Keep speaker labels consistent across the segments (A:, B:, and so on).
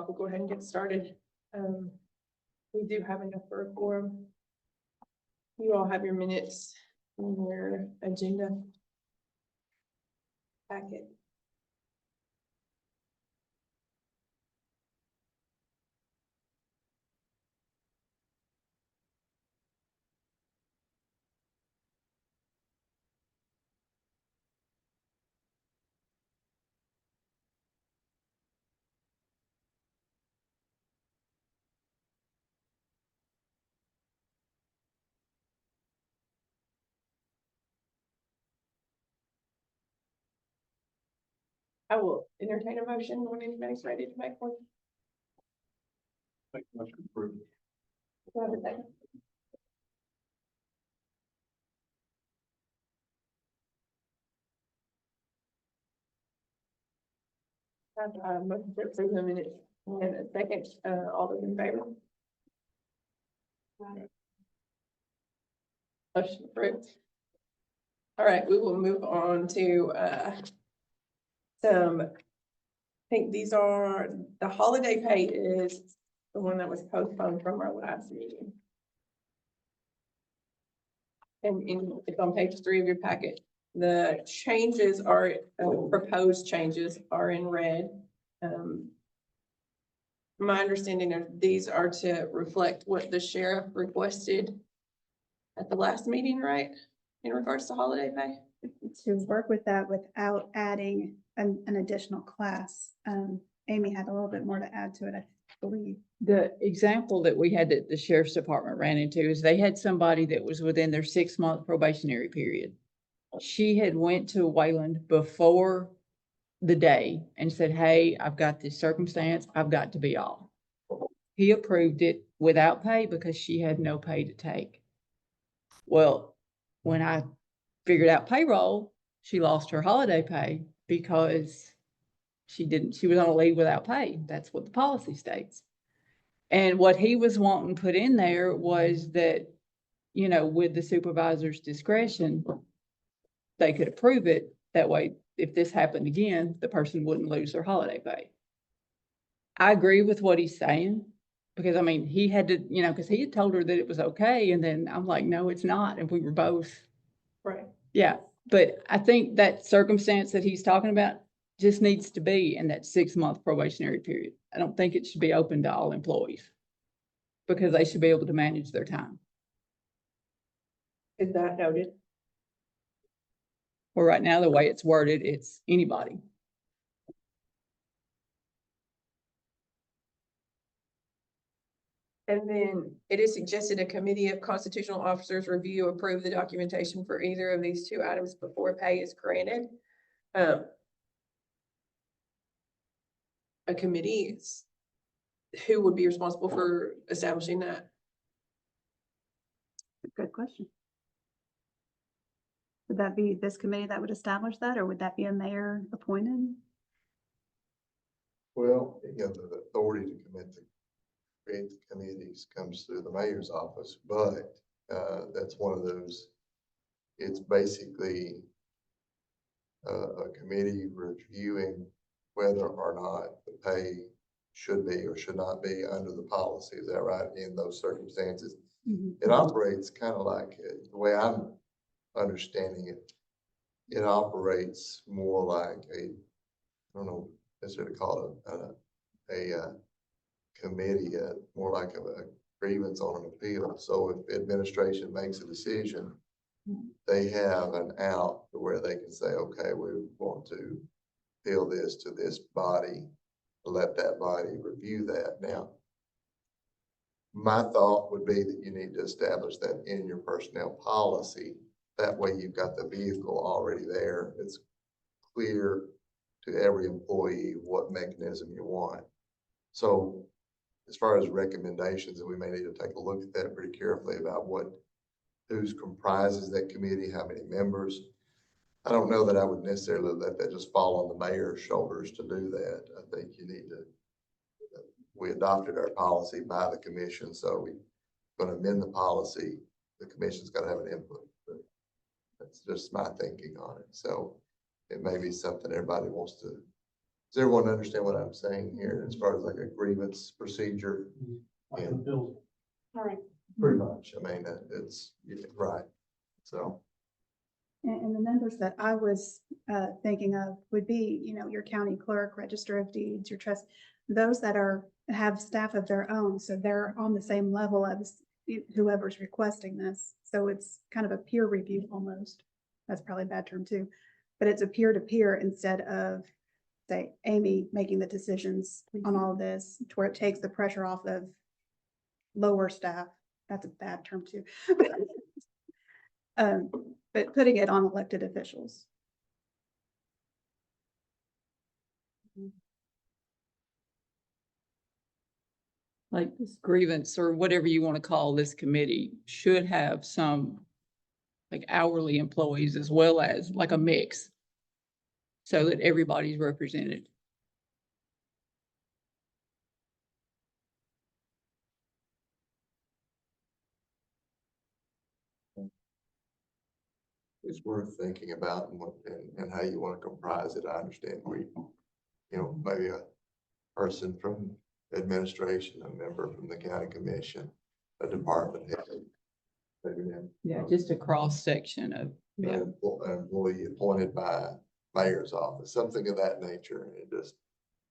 A: We'll go ahead and get started. We do have enough for a quorum. You all have your minutes in your agenda packet. I will entertain a motion when anybody's ready to make one.
B: Make a motion to approve.
A: Do I have a second? I have a motion to approve the minutes and a second, all those in favor? Motion approved. All right, we will move on to, I think these are, the holiday pay is the one that was postponed from our last meeting. And it's on page 3 of your packet. The changes are, proposed changes are in red. My understanding of these are to reflect what the sheriff requested at the last meeting, right? In regards to holiday pay?
C: To work with that without adding an additional class. Amy had a little bit more to add to it, I believe.
D: The example that we had that the sheriff's department ran into is they had somebody that was within their 6-month probationary period. She had went to Wayland before the day and said, hey, I've got this circumstance, I've got to be off. He approved it without pay because she had no pay to take. Well, when I figured out payroll, she lost her holiday pay because she was on a leave without pay. That's what the policy states. And what he was wanting put in there was that, you know, with the supervisor's discretion, they could approve it. That way, if this happened again, the person wouldn't lose their holiday pay. I agree with what he's saying, because I mean, he had to, you know, because he had told her that it was okay. And then I'm like, no, it's not. And we were both.
A: Right.
D: Yeah. But I think that circumstance that he's talking about just needs to be in that 6-month probationary period. I don't think it should be open to all employees because they should be able to manage their time.
A: Is that noted?
D: Well, right now, the way it's worded, it's anybody.
A: And then it is suggested a committee of constitutional officers review, approve the documentation for either of these two items before pay is granted. A committee is, who would be responsible for establishing that?
C: Good question. Would that be this committee that would establish that, or would that be a mayor appointed?
B: Well, you know, the authority to create the committees comes through the mayor's office, but that's one of those, it's basically a committee reviewing whether or not the pay should be or should not be under the policy. Is that right? In those circumstances, it operates kind of like, the way I'm understanding it, it operates more like I don't know necessarily call it a committee, more like a grievance on an appeal. So if administration makes a decision, they have an out where they can say, okay, we want to appeal this to this body, let that body review that. Now, my thought would be that you need to establish that in your personnel policy. That way you've got the vehicle already there. It's clear to every employee what mechanism you want. So as far as recommendations, and we may need to take a look at that pretty carefully about who's comprises that committee, how many members. I don't know that I would necessarily let that just fall on the mayor's shoulders to do that. I think you need to, we adopted our policy by the commission, so we're going to amend the policy. The commission's got to have an input, but that's just my thinking on it. So it may be something everybody wants to Does everyone understand what I'm saying here as far as like a grievance procedure?
E: Like an appeal.
F: All right.
B: Pretty much. I mean, it's, yeah, right. So,
C: And the numbers that I was thinking of would be, you know, your county clerk, register of deeds, your trust, those that have staff of their own, so they're on the same level as whoever's requesting this. So it's kind of a peer review almost. That's probably a bad term too, but it's a peer-to-peer instead of, say, Amy making the decisions on all of this, to where it takes the pressure off of lower staff. That's a bad term too. But putting it on elected officials.
D: Like this grievance or whatever you want to call this committee should have some like hourly employees as well as like a mix. So that everybody's represented.
B: it's worth thinking about and what, and how you want to comprise it. I understand maybe a person from administration, a member from the county commission, a department head. Maybe then.
D: Yeah, just a cross section of, yeah.
B: An employee appointed by mayor's office, something of that nature. And it just,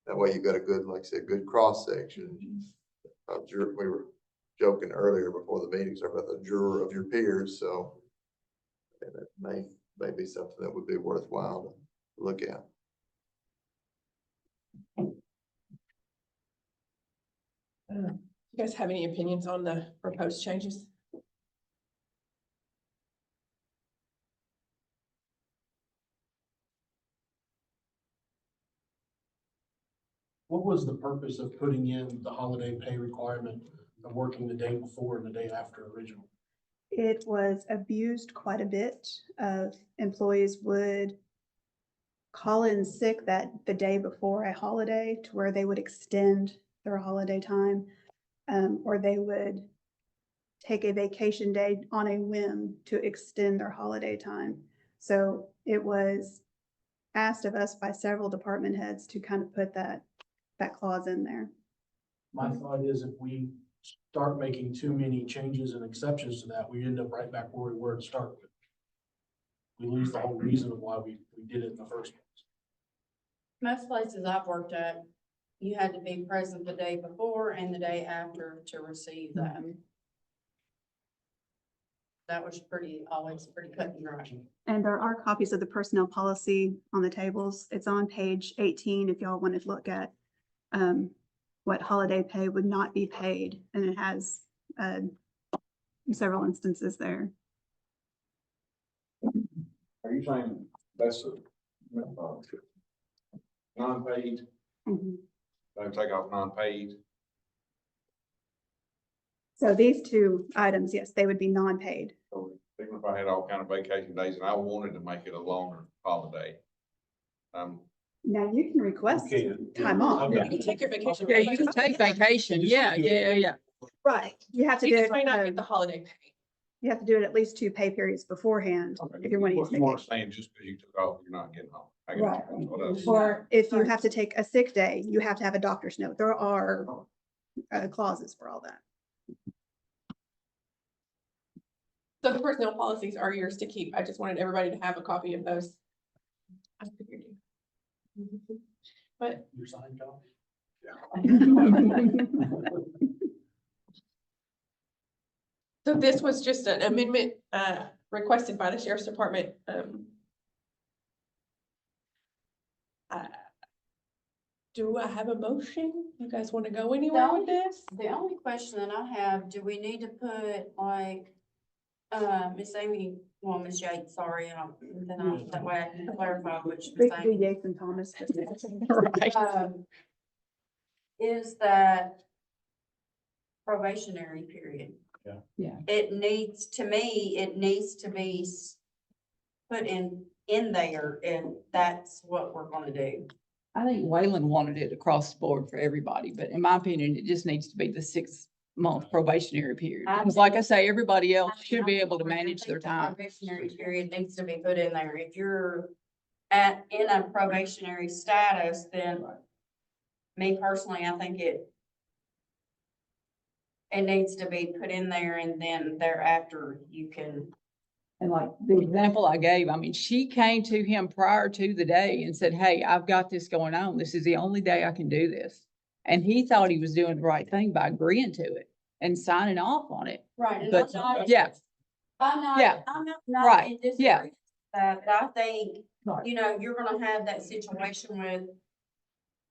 B: that way you got a good, like I said, good cross section. We were joking earlier before the meetings about the juror of your peers, so. And it may be something that would be worthwhile to look at.
A: You guys have any opinions on the proposed changes?
E: What was the purpose of putting in the holiday pay requirement of working the day before and the day after original?
C: It was abused quite a bit. Employees would call in sick the day before a holiday to where they would extend their holiday time. Or they would take a vacation day on a whim to extend their holiday time. So it was asked of us by several department heads to kind of put that clause in there.
E: My thought is if we start making too many changes and exceptions to that, we end up right back where we were to start with. We lose the whole reason of why we did it in the first place.
F: Most places I've worked at, you had to be present the day before and the day after to receive that. That was always pretty cut and dry.
C: And there are copies of the personnel policy on the tables. It's on page 18 if y'all want to look at what holiday pay would not be paid, and it has several instances there.
G: Are you saying that's a non-paid, they take off non-paid?
C: So these two items, yes, they would be non-paid.
G: So even if I had all kind of vacation days and I wanted to make it a longer holiday,
C: Now you can request
E: You can.
C: time off.
E: Okay.
A: You can take your vacation.
D: Yeah, you can take vacation. Yeah, yeah.
C: Right. You have to do
A: You just might not
C: it,
A: get the holiday pay.
C: you have to do it at least 2 pay periods beforehand if you're wanting to
G: You
C: take
G: weren't
C: vacation.
G: saying just because you took off, you're not getting home. I got
C: Right.
G: you. What else?
C: Or if you have to take a sick day, you have to have a doctor's note. There are clauses for all that.
A: So the personnel policies are yours to keep. I just wanted everybody to have a copy of those. I figured you. But
E: Your sign job?
A: so this was just an amendment requested by the sheriff's department. Do I have a motion? You guys want to go anywhere with this?
F: The only question that I have, do we need to put like, Miss Amy, well, Miss Yates, sorry, that way I can clarify which Miss
C: Big
F: Amy.
C: Yates and Thomas.
D: Right.
F: Is that probationary period?
D: Yeah.
F: It needs, to me, it needs to be put in there, and that's what we're gonna do.
D: I think Wayland wanted it across the board for everybody, but in my opinion, it just needs to be the 6-month probationary period. Because like I say, everybody else should be able to manage their
F: I think the
D: time.
F: Probationary period needs to be put in there. If you're in a probationary status, then me personally, I think it needs to be put in there and then thereafter you can,
D: And like the example I gave, I mean, she came to him prior to the day and said, hey, I've got this going on. This is the only day I can do this. And he thought he was doing the right thing by agreeing to it and signing off on it.
F: right, and
D: But,
F: I'm not,
D: yeah, Yeah.
F: I'm not
D: Right,
F: in
D: yeah.
F: disagreement with that, but I think,
D: Right.
F: you know, you're gonna have that situation with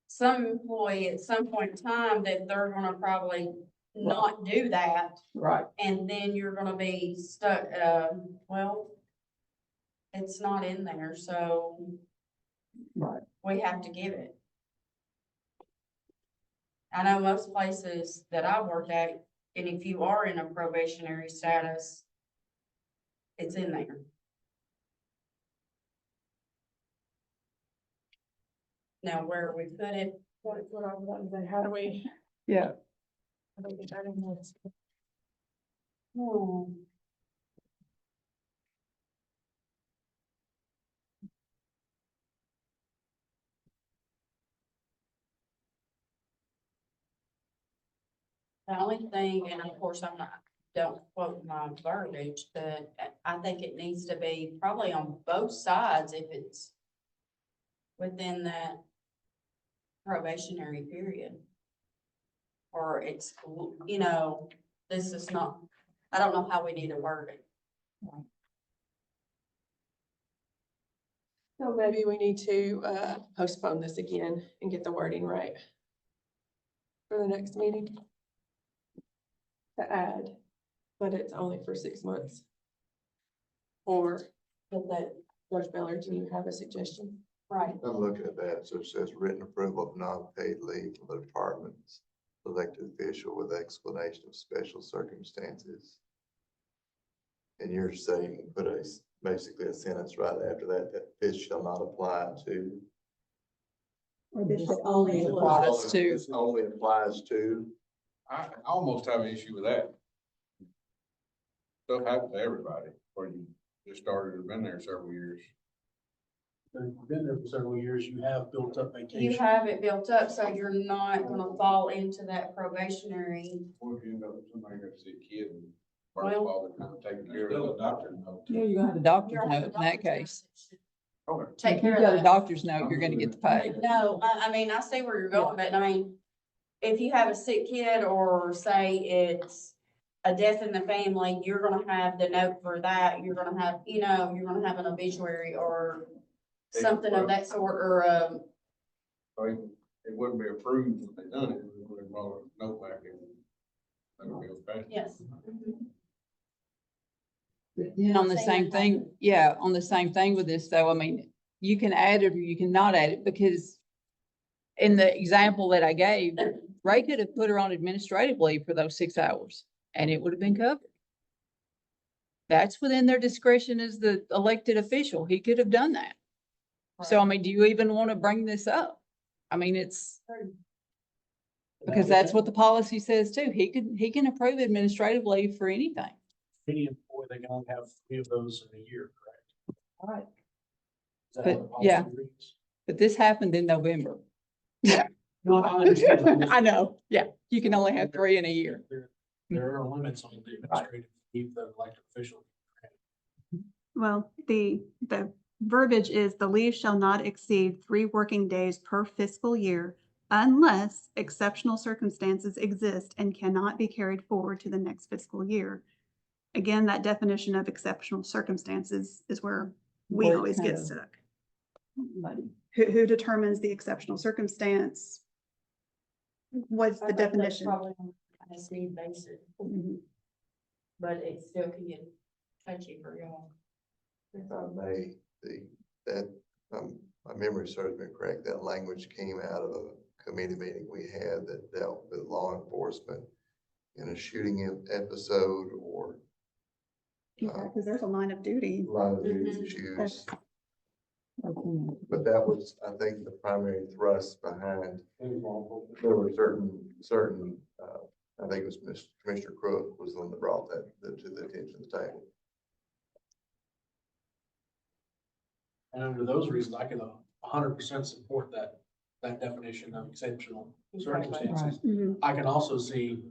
F: some employee at some point in time that they're gonna probably not do that.
D: right.
F: And then you're gonna be stuck, well, it's not in there, so
D: Right.
F: we have to give it. I know most places that I've worked at, and if you are in a probationary status, it's in there. Now, where we put it,
A: What I was about to say, how do we?
D: Yeah.
A: I don't think I don't know.
F: hmm, the only thing, and of course, I'm not, don't quote my verbiage, but I think it needs to be probably on both sides if it's within that probationary period. Or it's, you know, this is not, I don't know how we need to word it.
A: So maybe we need to postpone this again and get the wording right for the next meeting. To add, but it's only for 6 months. Or,
F: But that,
A: Judge Miller, do you have a suggestion?
F: right,
B: I'm looking at that, so it says written approval of non-paid leave for the department's elected official with explanation of special circumstances. And you're saying, put basically a sentence right after that, that this shall not apply to.
C: Or this should
D: only
C: only
D: apply.
C: apply.
D: Applies to.
B: This only applies to.
G: I almost have an issue with that. Stuff happens to everybody, or you just started or been there several years.
E: If you've been there for several years, you have built up
F: you
E: vacation.
F: have it built up, so you're not gonna fall into that probationary.
G: What if you end up with somebody that's a kid and first
F: Well-
G: father kind of taking care of the doctor note?
D: Yeah, you have a doctor's
F: You're
D: note in that
F: doctor's
D: case.
G: Okay.
F: Take
D: If you
F: care of
D: got a
F: that.
D: doctor's note, you're gonna get the pay.
F: No, I mean, I see where you're going, but I mean, if you have a sick kid or say it's a death in the family, you're gonna have the note for that, you're gonna have, you know, you're gonna have an obituary or something of that sort, or,
G: So it wouldn't be approved if they done it, we would have brought a note back and that would be okay.
F: yes.
D: And on the same thing, yeah, on the same thing with this though, I mean, you can add it or you can not add it because in the example that I gave, Ray could have put her on administrative leave for those 6 hours and it would have been covered. That's within their discretion as the elected official. He could have done that. So, I mean, do you even want to bring this up? I mean, it's, because that's what the policy says too. He can approve administrative leave for anything.
E: Any employee, they can only have 3 of those in a year, correct?
D: Right.
E: Is that how
D: But,
E: the policy
D: yeah.
E: reads?
D: But this happened in November.
E: No, I understand.
D: I know, yeah. You can only have 3 in a year.
E: There are limits on the administrative leave that elected official.
C: Well, the verbiage is the leave shall not exceed 3 working days per fiscal year unless exceptional circumstances exist and cannot be carried forward to the next fiscal year. Again, that definition of exceptional circumstances is where we
D: Where it
C: always
D: kind
C: get
D: of-
C: stuck.
D: Muddy.
C: Who determines the exceptional circumstance? What's
F: I
C: the
F: think that's
C: definition?
F: probably on a as need basis,
C: Mhm.
F: but it still can get touchy for y'all.
B: If I may, my memory serves me correct, that language came out of a committee meeting we had that dealt with law enforcement in a shooting episode or
C: Yeah, because there's a line of duty.
B: a lot of
F: Mhm.
B: issues. But that was, I think, the primary thrust behind, there were certain, I think it was Commissioner Crook was the one that brought that to the attention of the table.
E: And under those reasons, I can 100% support that definition of exceptional circumstances.
C: Mhm.
E: I can also see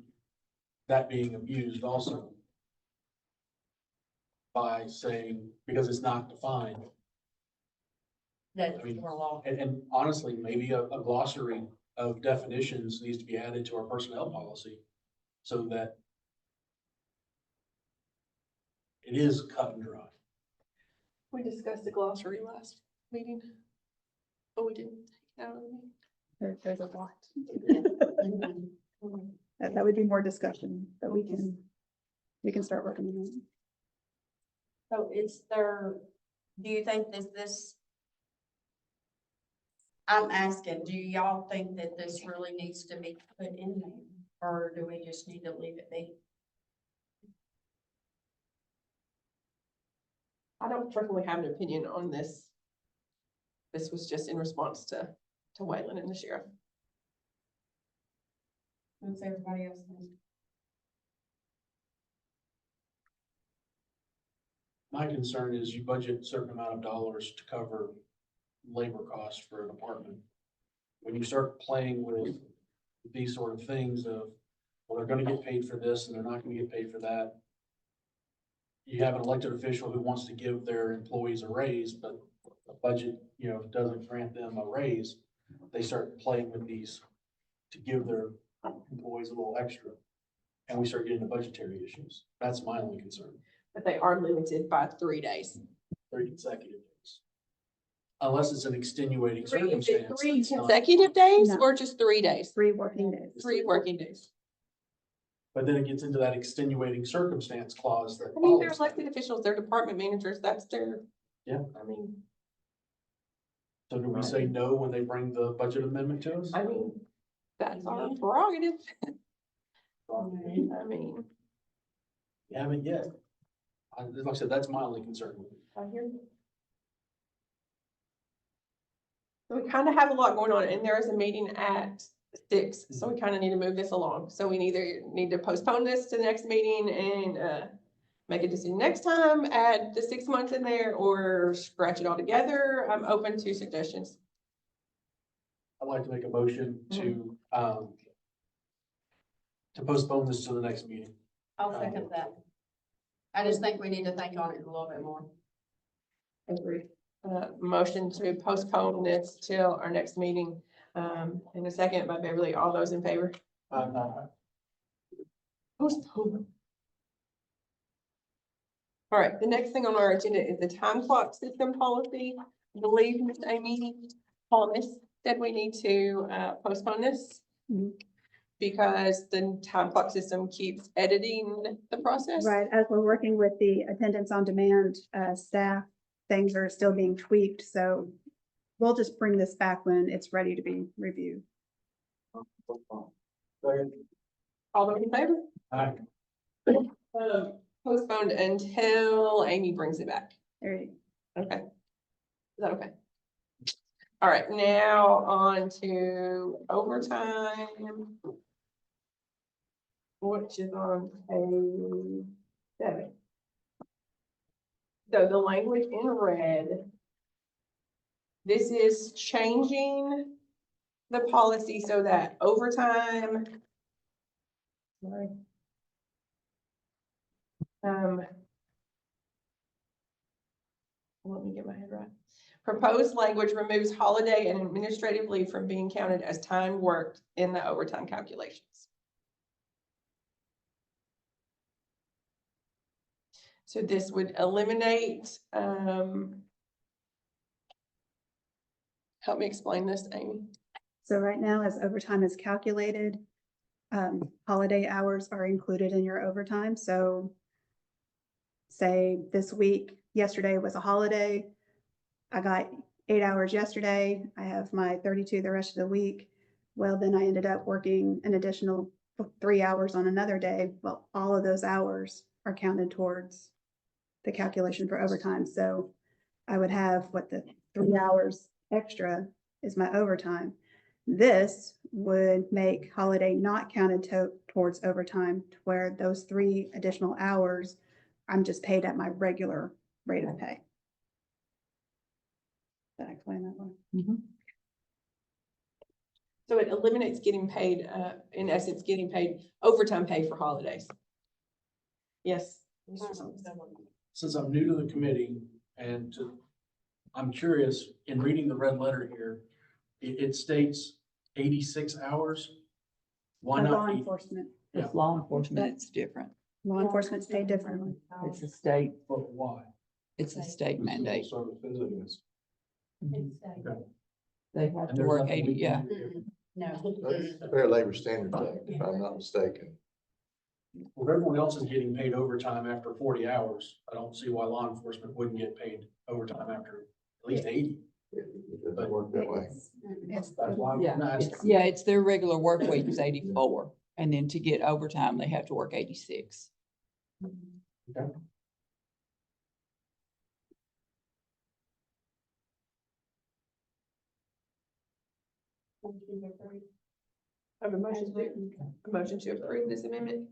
E: that being abused also by saying, because it's not defined.
F: That's
E: I mean,
F: more law.
E: And honestly, maybe a glossary of definitions needs to be added to our personnel policy so that it is cut and dry.
A: We discussed the glossary last meeting, but we didn't take it out of the meeting.
C: There's a lot.
F: Mhm.
C: That would be more discussion, but we can start working on it.
F: So is there, do you think this? I'm asking, do y'all think that this really needs to be put in there? Or do we just need to leave it be?
A: I don't personally have an opinion on this. This was just in response to Wayland and the sheriff.
F: What's everybody else think?
E: My concern is you budget a certain amount of dollars to cover labor costs for a department. When you start playing with these sort of things of, well, they're gonna get paid for this and they're not gonna get paid for that. You have an elected official who wants to give their employees a raise, but the budget, doesn't grant them a raise. They start playing with these to give their employees a little extra. And we start getting the budgetary issues. That's my only concern.
A: But they are limited by 3 days.
E: 3 consecutive days. Unless it's an extenuating circumstance.
A: Three
E: it's not.
A: consecutive days
C: No.
A: or just 3 days?
C: 3 working days.
A: 3 working days.
E: But then it gets into that extenuating circumstance clause that
A: I mean, they're
E: follows that.
A: elected officials, they're department managers, that's their.
E: Yeah.
A: I mean,
E: So do we say no when they bring the budget amendment to us?
A: I mean, that's our prerogative. I mean,
E: We haven't yet. Like I said, that's my only concern with it.
A: I hear you. So we kind of have a lot going on and there is a meeting at 6, so we kind of need to move this along. So we either need to postpone this to the next meeting and, make a decision next time, add the 6 months in there or scratch it all together. I'm open to suggestions.
E: I'd like to make a motion to postpone this to the next meeting.
F: I'll second that. I just think we need to think on it a little bit more.
A: Agree. Motion to postpone this till our next meeting, in a second by Beverly. All those in favor? Postpone. All right, the next thing on our agenda is the time clock system policy. I believe Ms. Amy Thomas said we need to postpone this
C: Mhm.
A: because the time clock system keeps editing the process.
C: Right, as we're working with the attendance on demand staff, things are still being tweaked, so we'll just bring this back when it's ready to be reviewed.
A: All those in favor?
E: Aye.
A: Postponed until Amy brings it back.
C: There you go.
A: Okay. Is that okay? All right, now on to overtime. Which is on page 7. So the language in red. This is changing the policy so that overtime. Sorry. Let me get my head right. Proposed language removes holiday and administrative leave from being counted as time worked in the overtime calculations. So this would eliminate, help me explain this, Amy.
C: So right now, as overtime is calculated, holiday hours are included in your overtime, so say this week, yesterday was a holiday, I got 8 hours yesterday, I have my 32 the rest of the week. Well, then I ended up working an additional 3 hours on another day. Well, all of those hours are counted towards the calculation for overtime. So I would have the 3 hours extra is my overtime. This would make holiday not counted towards overtime, to where those 3 additional hours, I'm just paid at my regular rate of pay. Did I explain that one?
A: So it eliminates getting paid, in essence, getting paid overtime pay for holidays. Yes. Mr. Thomas.
E: Since I'm new to the committee and I'm curious, in reading the red letter here, it states 86 hours. Why
C: For
E: not?
C: law
E: 80?
C: enforcement,
E: Yeah.
D: With law enforcement, it's different.
C: law enforcement stay differently.
D: It's a state,
E: But why?
D: it's a state mandate.
G: Service visitors.
D: Mhm.
E: Okay.
D: They have
E: And
D: to
E: there's
D: work
E: nothing we
D: 80,
E: can
D: yeah.
E: do.
F: No.
B: That's Fair Labor Standards Act, if I'm not mistaken.
E: Well, if everyone else is getting paid overtime after 40 hours, I don't see why law enforcement wouldn't get paid overtime after at least 80.
B: It doesn't work that way.
C: It's,
E: That's why I'm
D: Yeah,
E: asking.
D: it's their regular work week is 84, and then to get overtime, they have to work 86.
E: Okay.
A: I have a motion to approve this amendment.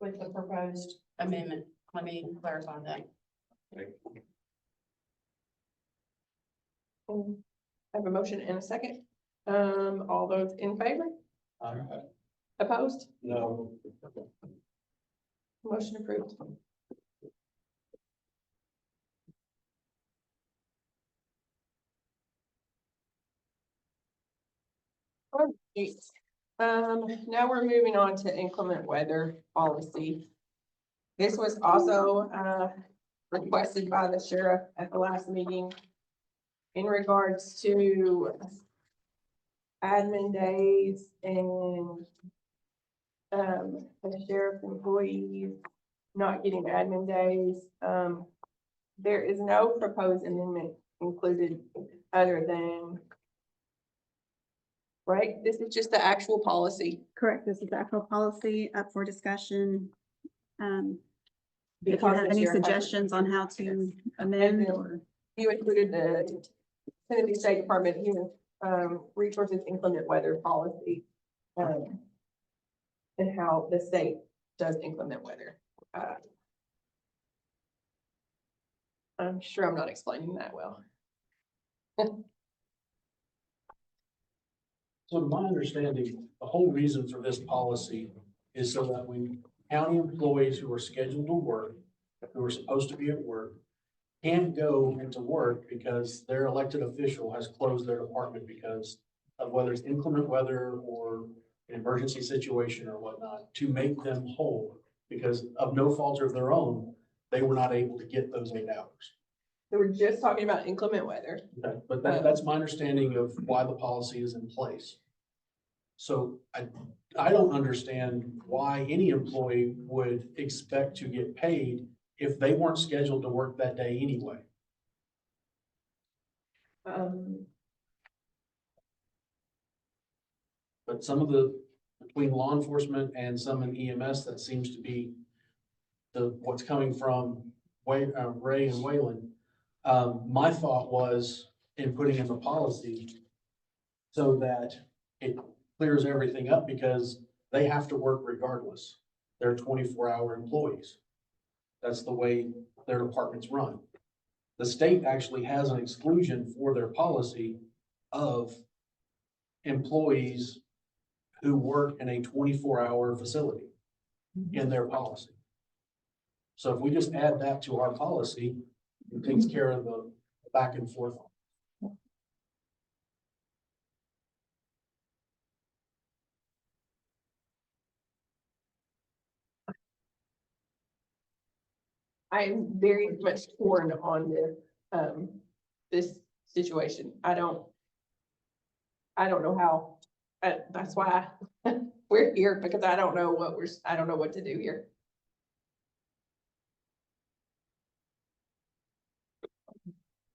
F: With the proposed amendment, let me clarify that.
A: I have a motion and a second. All those in favor? Opposed?
E: No.
A: Motion approved. All right. Now we're moving on to inclement weather policy. This was also, requested by the sheriff at the last meeting in regards to admin days and the sheriff's employees not getting admin days. There is no proposed amendment included other than, right? This is just the actual policy.
C: correct, this is the actual policy up for discussion. If you
A: because
C: have
A: the
C: any
A: sheriff has-
C: suggestions on how to amend or.
A: You included the Tennessee State Department Human Resources inclement weather policy. And how the state does inclement weather. I'm sure I'm not explaining that well.
E: So to my understanding, the whole reason for this policy is so that when county employees who are scheduled to work, who are supposed to be at work, can't go into work because their elected official has closed their department because of whether it's inclement weather or an emergency situation or whatnot, to make them whole, because of no fault of their own, they were not able to get those 8 hours.
A: So we're just talking about inclement weather.
E: Okay, but that's my understanding of why the policy is in place. So I don't understand why any employee would expect to get paid if they weren't scheduled to work that day anyway. But some of between law enforcement and some in EMS, that seems to be what's coming from Ray and Wayland. My thought was in putting in the policy so that it clears everything up because they have to work regardless. They're 24-hour employees. That's the way their departments run. The state actually has an exclusion for their policy of employees who work in a 24-hour facility in their policy. So if we just add that to our policy, it takes care of the back and forth.
A: I am very much torn on this situation. I don't know how, that's why we're here, because I don't know what to do here.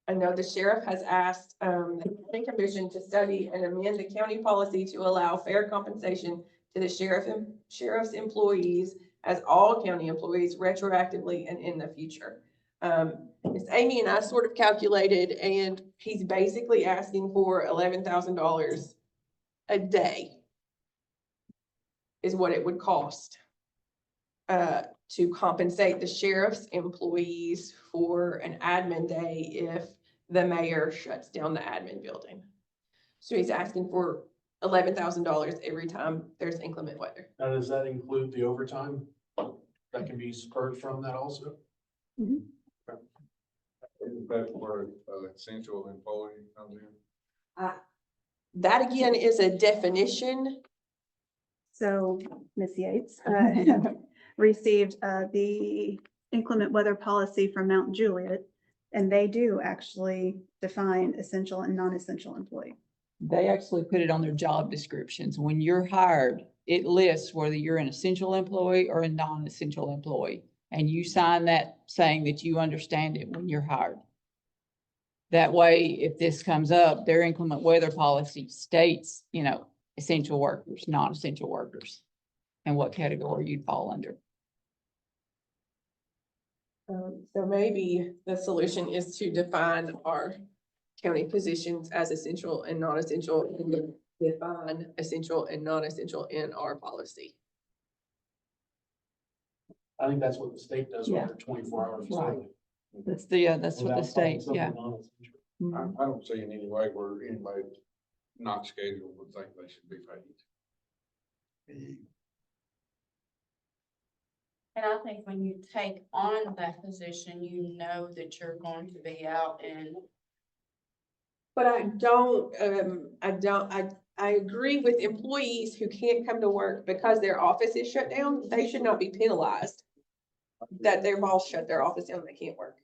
A: I know the sheriff has asked, the county commission to study and amend the county policy to allow fair compensation to the sheriff's employees as all county employees retroactively and in the future. Miss Amy and I sort of calculated, and he's basically asking for $11,000 a day is what it would cost to compensate the sheriff's employees for an admin day if the mayor shuts down the admin building. So he's asking for $11,000 every time there's inclement weather.
E: Now, does that include the overtime that can be spurred from that also?
G: Isn't that where essential employee comes in?
A: That again is a definition.
C: So Ms. Yates received the inclement weather policy from Mount Juliet, and they do actually define essential and non-essential employee.
D: They actually put it on their job descriptions. When you're hired, it lists whether you're an essential employee or a non-essential employee. And you sign that saying that you understand it when you're hired. That way, if this comes up, their inclement weather policy states, you know, essential workers, non-essential workers, and what category you'd fall under.
A: So maybe the solution is to define our county positions as essential and non-essential, and then define essential and non-essential in our policy.
E: I think that's what the state does with
D: Yeah.
E: their 24-hour
D: Right.
E: facility.
D: That's that's what the
E: Without
D: state,
E: something
D: yeah.
E: non-essential.
D: Mhm.
G: I don't see in any way where anybody not scheduled would think they should be paid.
F: And I think when you take on that position, you know that you're going to be out and
A: But I agree with employees who can't come to work because their office is shut down. They should not be penalized that their boss shut their office down, they can't work.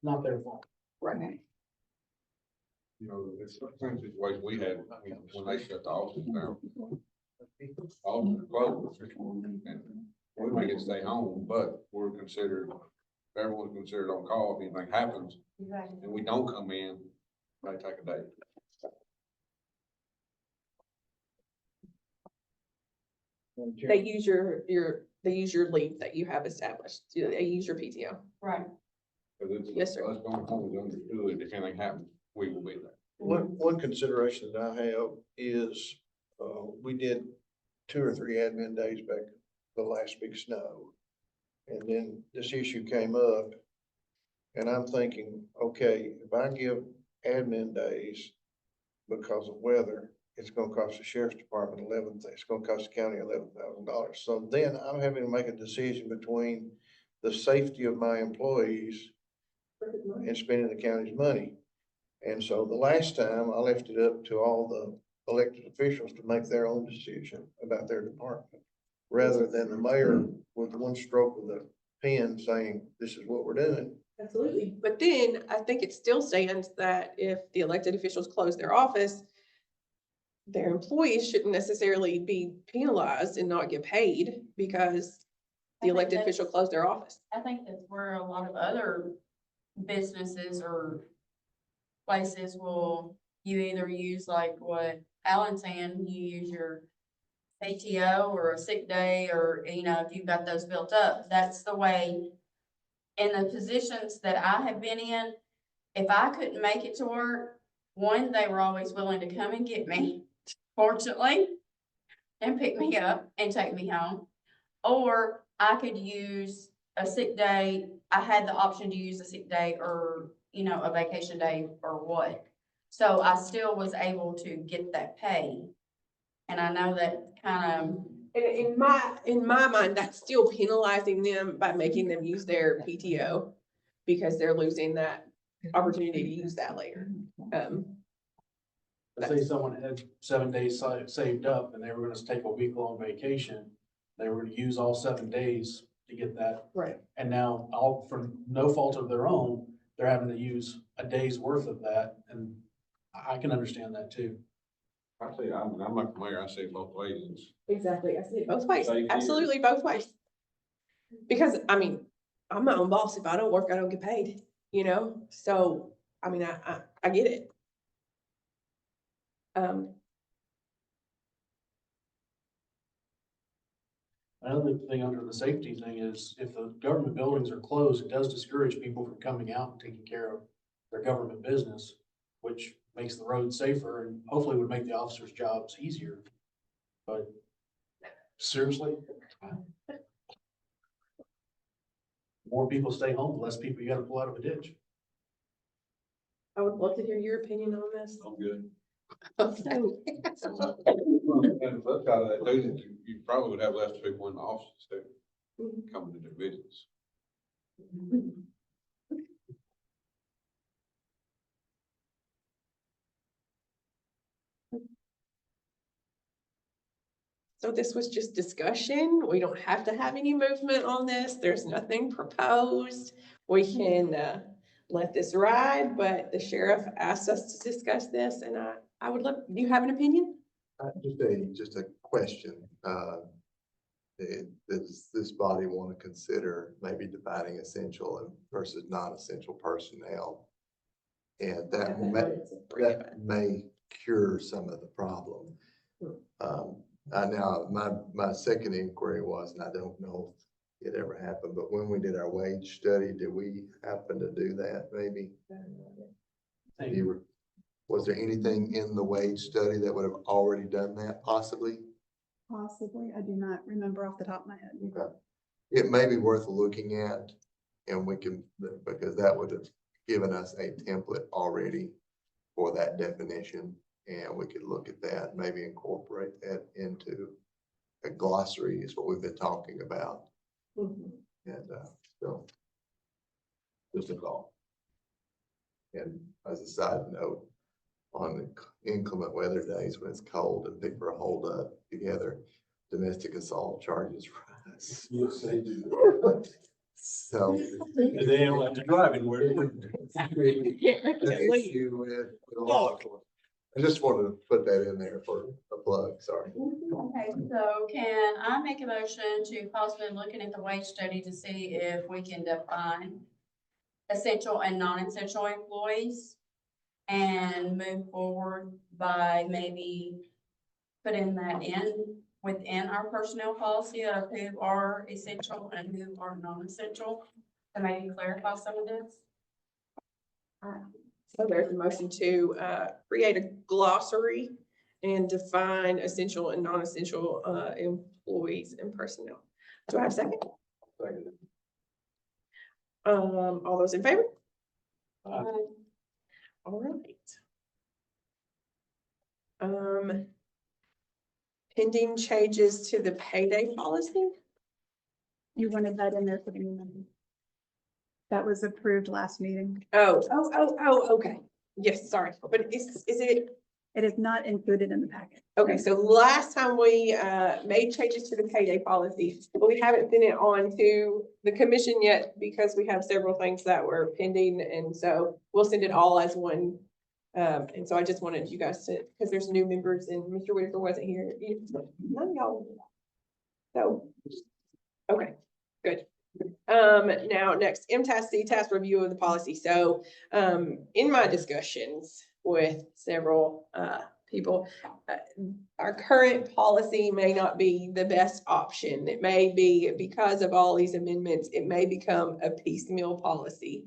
E: Not their fault.
A: Right.
G: You know, it's the same situation we had when they shut the office down. Office was closed, and we may get to stay home, but we're considered, everyone's considered on call if anything happens, and we don't come in, they take a day.
A: They use they use your leave that you have established. They use your PTO.
F: right.
G: Cause it's,
A: Yes, sir.
G: us going home is understood, if anything happens, we will be there.
H: One consideration that I have is, we did 2 or 3 admin days back the last big snow. And then this issue came up, and I'm thinking, okay, if I give admin days because of weather, it's gonna cost the sheriff's department it's gonna cost the county $11,000. So then I'm having to make a decision between the safety of my employees and spending the county's money. And so the last time I left it up to all the elected officials to make their own decision about their department, rather than the mayor with one stroke of the pen saying, this is what we're doing.
A: Absolutely. But then I think it still stands that if the elected officials close their office, their employees shouldn't necessarily be penalized and not get paid because
F: I
A: the
F: think
A: elected
F: that's-
A: official closed their office.
F: I think that's where a lot of other businesses or places will, you either use like what Alan's saying, you use your PTO or a sick day, or, you know, if you've got those built up, that's the way. In the positions that I have been in, if I couldn't make it to work, one, they were always willing to come and get me, fortunately, and pick me up and take me home. Or I could use a sick day. I had the option to use a sick day or, you know, a vacation day or what. So I still was able to get that pay. And I know that kind of,
A: And in my mind, that's still penalizing them by making them use their PTO because they're losing that opportunity to use that later.
E: Let's say someone had 7 days saved up and they were gonna take a week-long vacation. They were gonna use all 7 days to get that.
A: Right.
E: And now, all for no fault of their own, they're having to use a day's worth of that, and I can understand that too.
G: I see, I'm like the mayor, I see it both ways.
A: Exactly. I see it both ways.
G: Safety.
A: Absolutely both ways. Because, I mean, I'm my own boss. If I don't work, I don't get paid, you know? So, I mean, I get it.
E: Another thing under the safety thing is if the government buildings are closed, it does discourage people from coming out and taking care of their government business, which makes the road safer and hopefully would make the officers' jobs easier. But seriously, more people stay home, the less people you gotta pull out of a ditch.
A: I would love to hear your opinion on this.
G: I'm good.
A: Okay.
G: And the flip side of that, too, is you probably would have less people in the office too, coming to do business.
A: So this was just discussion. We don't have to have any movement on this. There's nothing proposed. We can, let this ride, but the sheriff asked us to discuss this and I would love, do you have an opinion?
B: Just a question. Does this body want to consider maybe dividing essential versus non-essential personnel? And that may cure some of the problem. Now, my second inquiry was, and I don't know if it ever happened, but when we did our wage study, did we happen to do that maybe? Was there anything in the wage study that would have already done that possibly?
C: Possibly, I do not remember off the top of my head.
B: Okay. It may be worth looking at, and we can, because that would have given us a template already for that definition, and we could look at that, maybe incorporate that into a glossary is what we've been talking about,
A: Mhm.
B: and, so just a thought. And as a side note, on the inclement weather days when it's cold and people are holed up together, domestic assault charges rise.
E: Yes, they do.
B: So.
E: And they don't have to drive anywhere.
B: I just wanted to put that in there for a plug, sorry.
F: Okay, so can I make a motion to possibly looking at the wage study to see if we can define essential and non-essential employees and move forward by maybe putting that in within our personnel policy of who are essential and who are non-essential to maybe clarify some of this?
A: So there's a motion to, create a glossary and define essential and non-essential, employees and personnel. Do I have a second? All those in favor? All right. Pending changes to the payday policy?
C: You wanted that in there for the new member. That was approved last meeting.
A: Oh, okay. Yes, sorry, but is it,
C: It is not included in the packet.
A: okay, so last time we, made changes to the payday policy, but we haven't sent it on to the commission yet because we have several things that were pending, and so we'll send it all as one. And so I just wanted you guys to, because there's new members and Mr. Whitaker wasn't here. None of y'all. So, okay, good. Now, next, MTAS, CTAS review of the policy. So, in my discussions with several, people, our current policy may not be the best option. It may be, because of all these amendments, it may become a piecemeal policy.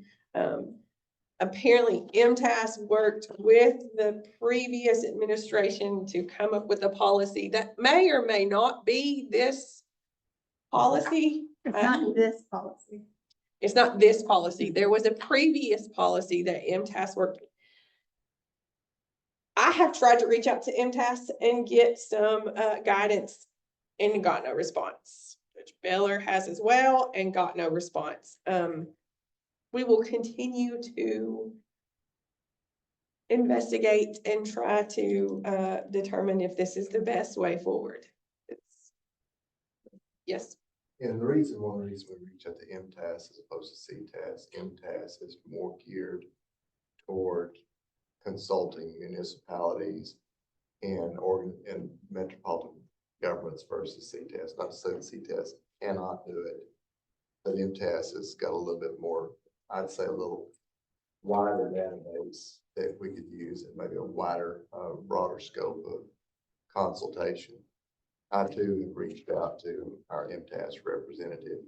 A: Apparently MTAS worked with the previous administration to come up with a policy that may or may not be this policy.
C: It's not this policy.
A: It's not this policy. There was a previous policy that MTAS worked. I have tried to reach out to MTAS and get some guidance and got no response. Judge Beller has as well and got no response. We will continue to investigate and try to determine if this is the best way forward. Yes.
B: And one reason we reach out to MTAS as opposed to CTAS, MTAS is more geared toward consulting municipalities and metropolitan governments versus CTAS. Not to say that CTAS cannot do it, but MTAS has got a little bit more, I'd say a little wider database that we could use and maybe a wider, broader scope of consultation. I too have reached out to our MTAS representative.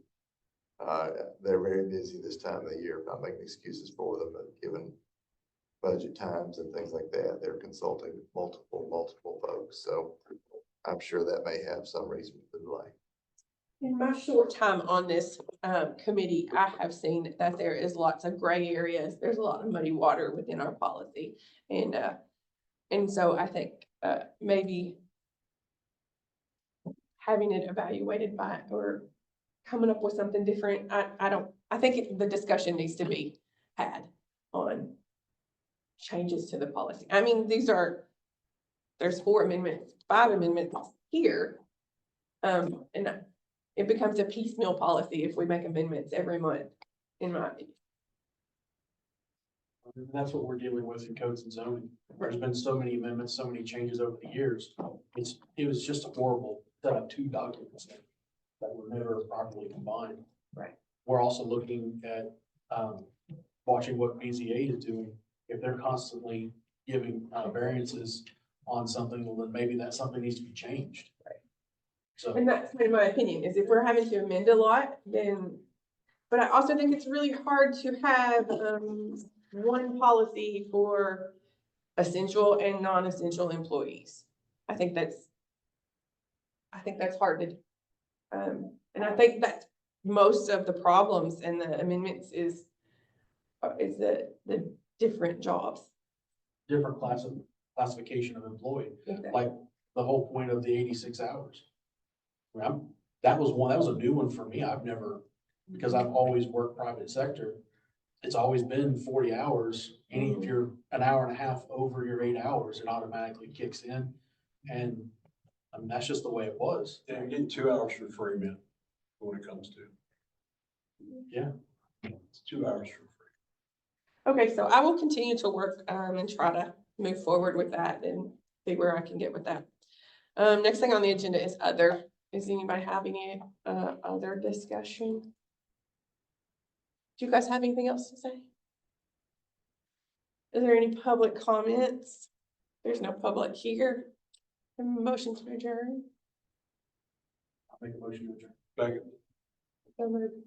B: They're very busy this time of the year, not making excuses for them, but given budget times and things like that, they're consulting multiple folks. So I'm sure that may have some reason for the delay.
A: In my short time on this, committee, I have seen that there is lots of gray areas. There's a lot of muddy water within our policy. And so I think, maybe having it evaluated by, or coming up with something different, I think the discussion needs to be had on changes to the policy. I mean, there's 4 amendments, 5 amendments here. And it becomes a piecemeal policy if we make amendments every month, in my opinion.
E: And that's what we're dealing with in codes and zoning. There's been so many amendments, so many changes over the years. It was just horrible to have 2 documents that were never properly combined.
A: Right.
E: We're also looking at, watching what BZA is doing. If they're constantly giving, variances on something, well, then maybe that something needs to be changed.
A: Right.
E: So.
A: And that's in my opinion, is if we're having to amend a lot, then, but I also think it's really hard to have, one policy for essential and non-essential employees. I think that's hard to, and I think that most of the problems and the amendments is the different jobs.
E: Different classification of employee,
A: Exactly.
E: like the whole point of the 86 hours. I mean, that was a new one for me. I've never, because I've always worked private sector. It's always been 40 hours. If you're an hour and a half over your 8 hours, it automatically kicks in. And I mean, that's just the way it was.
I: Yeah, you get 2 hours for free, man, when it comes to.
E: Yeah.
I: It's 2 hours for free.
A: Okay, so I will continue to work, and try to move forward with that and see where I can get with that. Next thing on the agenda is other. Is anybody having any, other discussion? Do you guys have anything else to say? Is there any public comments? There's no public here. Motion to adjourn.
E: I'll make a motion to adjourn.
I: Second.
A: So moved.